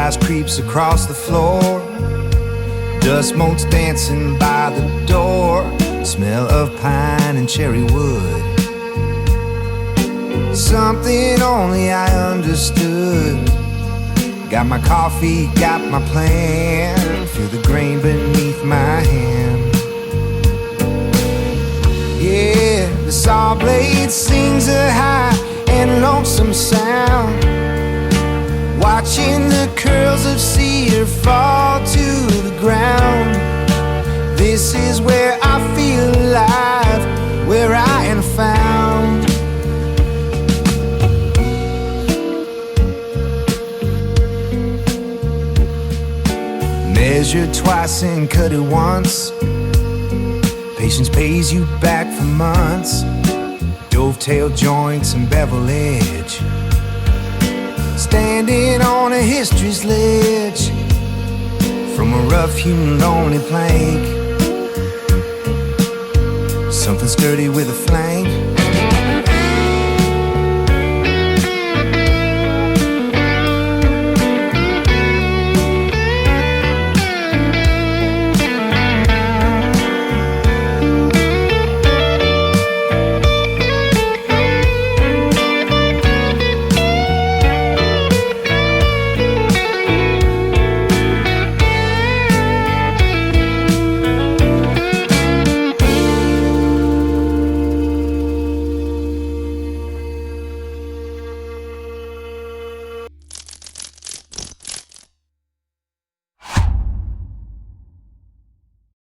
Sunrise creeps across the floor. Dust motes dancing by the door. Smell of pine and cherry wood. Something only I understood. Got my coffee, got my plan. Feel the grain beneath my hand. Yeah, the saw blade sings a high and lonesome sound. Watching the curls of cedar fall to the ground. This is where I feel alive, where I am found. Measure twice and cut it once. Patience pays you back for months. Dovetail joints and bevel edge. Standing on a history's ledge. From a rough-hewn lonely plank. Something sturdy with a flank.